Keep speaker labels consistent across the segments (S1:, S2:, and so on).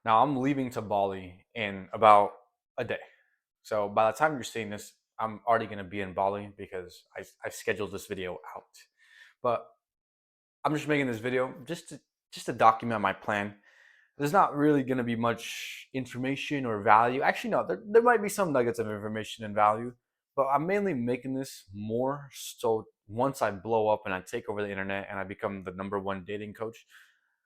S1: Now I'm leaving to Bali in about a day. So by the time you're seeing this, I'm already going to be in Bali because I scheduled this video out. But I'm just making this video just to document my plan. There's not really going to be much information or value. Actually, no, there might be some nuggets of information and value, but I'm mainly making this more so once I blow up and I take over the internet and I become the number one dating coach,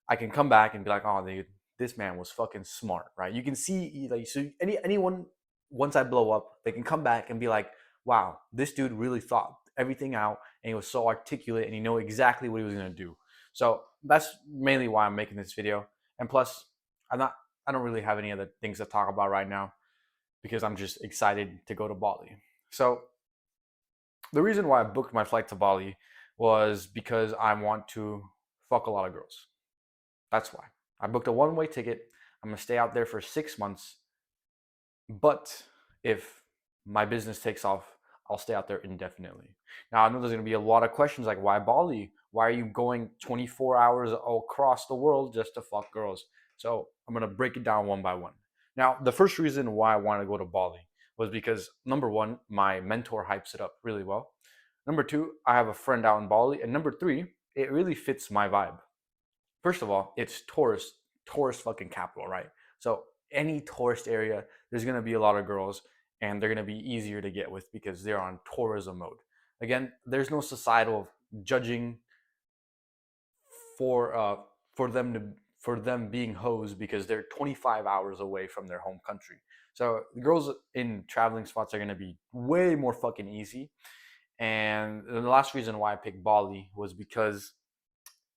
S1: I can come back and be like, oh, dude, this man was fucking smart, right? You can see, like, so anyone once I blow up, they can come back and be like, wow, this dude really thought everything out and he was so articulate and he knew exactly what he was gonna do. So that's mainly why I'm making this video. And plus, I'm not, I don't really have any other things to talk about right now because I'm just excited to go to Bali. So the reason why I booked my flight to Bali was because I want to fuck a lot of girls. That's why. I booked a one-way ticket. I'm gonna stay out there for 6 months. But if my business takes off, I'll stay out there indefinitely. Now I know there's gonna be a lot of questions like, why Bali? Why are you going 24 hours across the world just to fuck girls? So I'm gonna break it down one by one. Now, the first reason why I want to go to Bali was because number one, my mentor hypes it up really well. Number two, I have a friend out in Bali, and number three, it really fits my vibe. First of all, it's tourist fucking capital, right? So any tourist area, there's gonna be a lot of girls, and they're gonna be easier to get with because they're on tourism mode. Again, there's no societal judging for uh for them to for them being hoes because they're 25 hours away from their home country. So the girls in traveling spots are gonna be way more fucking easy. And the last reason why I picked Bali was because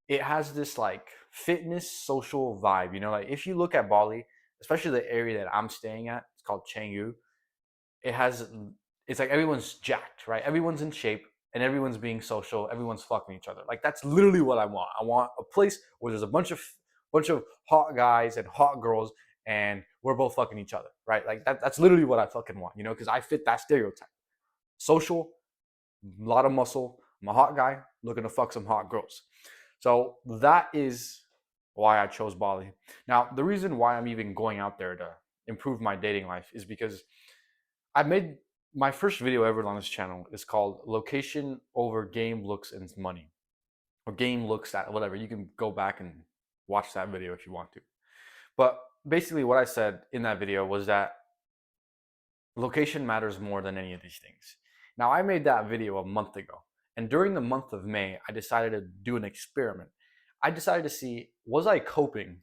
S1: it has this like fitness social vibe. You know, like if you look at Bali, especially the area that I'm staying at, it's called Canggu. It has it's like everyone's jacked, right? Everyone's in shape and everyone's being social. Everyone's fucking each other. Like that's literally what I want. I want a place where there's a bunch of hot guys and hot girls, and we're both fucking each other, right? Like that's literally what I fucking want, you know, because I fit that stereotype. Social, a lot of muscle. I'm a hot guy looking to fuck some hot girls. So that is why I chose Bali. Now, the reason why I'm even going out there to improve my dating life is because I made my first video ever on this channel is called Location Over Game Looks and Money, or Game Looks at whatever. You can go back and watch that video if you want to. But basically, what I said in that video was that location matters more than any of these things. Now, I made that video a month ago, and during the month of May, I decided to do an experiment. I decided to see, was I coping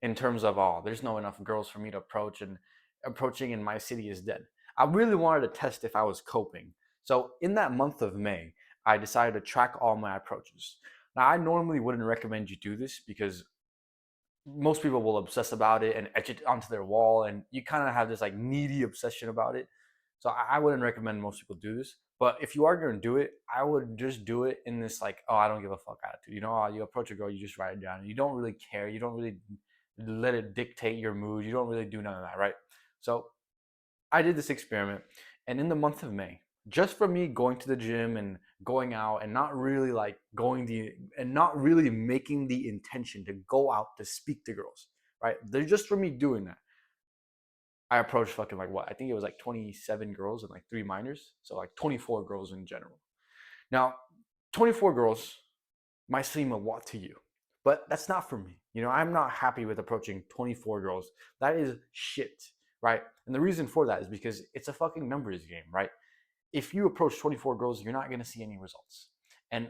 S1: in terms of, oh, there's no enough girls for me to approach, and approaching in my city is dead. I really wanted to test if I was coping. So in that month of May, I decided to track all my approaches. Now, I normally wouldn't recommend you do this because most people will obsess about it and etch it onto their wall, and you kind of have this like needy obsession about it. So I wouldn't recommend most people do this. But if you are going to do it, I would just do it in this like, oh, I don't give a fuck attitude. You know, you approach a girl, you just write it down. You don't really care. You don't really let it dictate your mood. You don't really do none of that, right? So I did this experiment, and in the month of May, just from me going to the gym and going out and not really like going the and not really making the intention to go out to speak to girls, right? They're just from me doing that. I approached fucking like what? I think it was like 27 girls and like three minors, so like 24 girls in general. Now, 24 girls might seem a lot to you, but that's not for me. You know, I'm not happy with approaching 24 girls. That is shit, right? And the reason for that is because it's a fucking numbers game, right? If you approach 24 girls, you're not going to see any results. And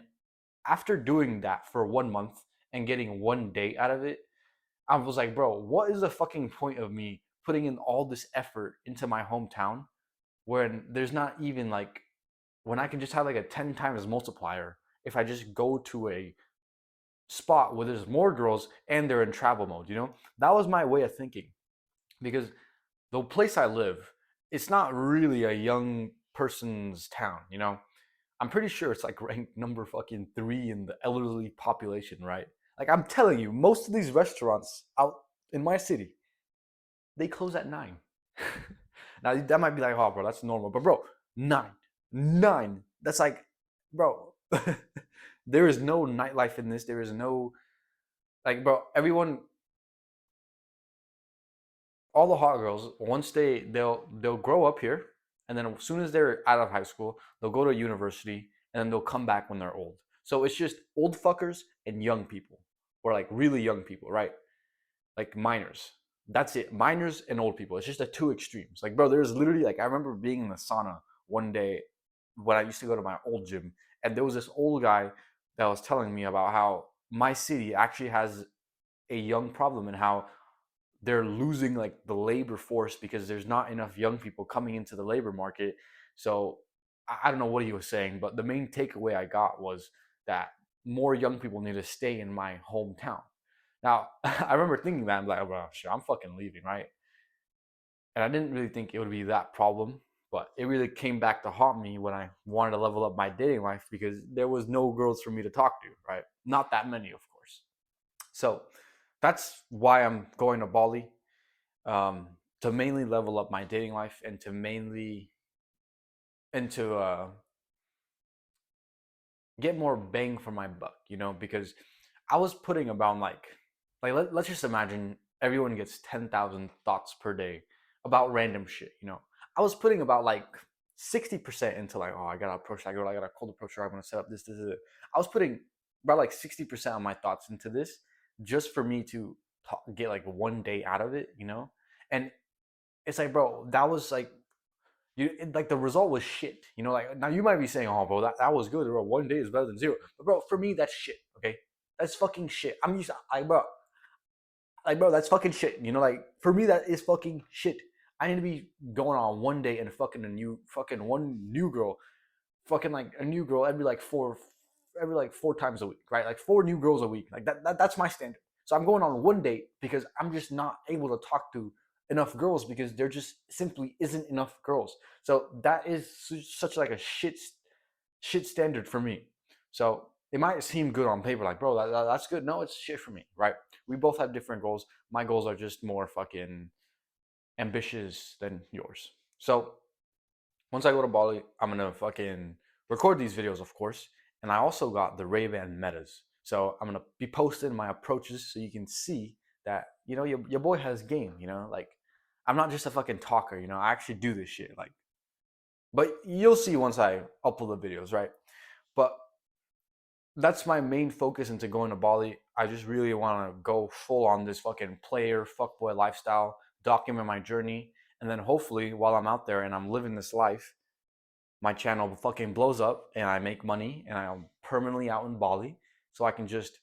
S1: after doing that for 1 month and getting one date out of it, I was like, bro, what is the fucking point of me putting in all this effort into my hometown when there's not even like, when I can just have like a 10 times multiplier if I just go to a spot where there's more girls and they're in travel mode, you know? That was my way of thinking because the place I live, it's not really a young person's town, you know? I'm pretty sure it's like ranked number fucking three in the elderly population, right? Like I'm telling you, most of these restaurants out in my city, they close at 9. Now that might be like, oh bro, that's normal. But bro, 9. 9. That's like, bro, there is no nightlife in this. There is no like, bro, everyone all the hot girls, once they'll grow up here, and then as soon as they're out of high school, they'll go to university, and then they'll come back when they're old. So it's just old fuckers and young people, or like really young people, right? Like minors. That's it. Minors and old people. It's just the two extremes. Like, bro, there's literally like I remember being in the sauna one day when I used to go to my old gym, and there was this old guy that was telling me about how my city actually has a young problem and how they're losing like the labor force because there's not enough young people coming into the labor market. So I don't know what he was saying, but the main takeaway I got was that more young people need to stay in my hometown. Now, I remember thinking that I'm like, oh, well, shit, I'm fucking leaving, right? And I didn't really think it would be that problem, but it really came back to haunt me when I wanted to level up my dating life because there was no girls for me to talk to, right? Not that many, of course. So that's why I'm going to Bali, to mainly level up my dating life and to mainly and to get more bang for my buck, because I was putting about let's just imagine everyone gets 10,000 thoughts per day about random shit, I was putting about like 60% into like, oh, I gotta approach that girl, I gotta cold approach her, I'm gonna set up this. I was putting about like 60% of my thoughts into this just for me to get like one day out of it, and it's like, bro, that was like like the result was shit. Like now you might be saying, oh, bro, that was good, bro. One day is better than zero. But bro, for me, that's shit. Okay, that's fucking shit. I'm used to, bro, that's fucking shit. Like for me, that is fucking shit. I need to be going on one day and fucking one new girl, fucking like a new girl every like 4 times a week, right? Like 4 new girls a week. Like that's my standard. So I'm going on one date because I'm just not able to talk to enough girls because there just simply isn't enough girls. So that is such like a shit standard for me. So it might seem good on paper, like, bro, that's good. No, it's shit for me, right? We both have different goals. My goals are just more fucking ambitious than yours. So once I go to Bali, I'm gonna fucking record these videos, of course. And I also got the Ray-Ban Metas. So I'm gonna be posting my approaches so you can see that, your boy has game, like I'm not just a fucking talker, I actually do this shit. Like, but you'll see once I upload the videos, right? But that's my main focus into going to Bali. I just really want to go full on this fucking player fuckboy lifestyle, document my journey, and then hopefully while I'm out there and I'm living this life, my channel fucking blows up and I make money and I'm permanently out in Bali so I can just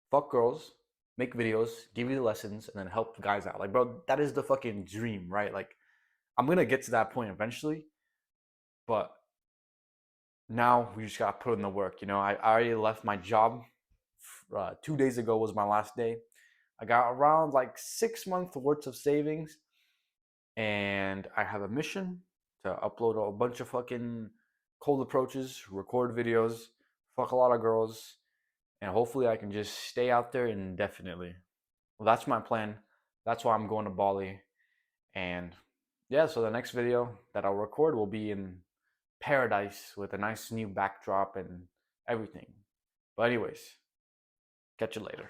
S1: fuck girls, make videos, give you the lessons, and then help the guys out. Like, bro, that is the fucking dream, right? Like, I'm gonna get to that point eventually, but now we just gotta put in the work. I already left my job. 2 days ago was my last day. I got around like 6 months worth of savings, and I have a mission to upload a bunch of fucking cold approaches, record videos, fuck a lot of girls, and hopefully I can just stay out there indefinitely. Well, that's my plan. That's why I'm going to Bali. And yeah, so the next video that I'll record will be in paradise with a nice new backdrop and everything. But anyways, catch you later.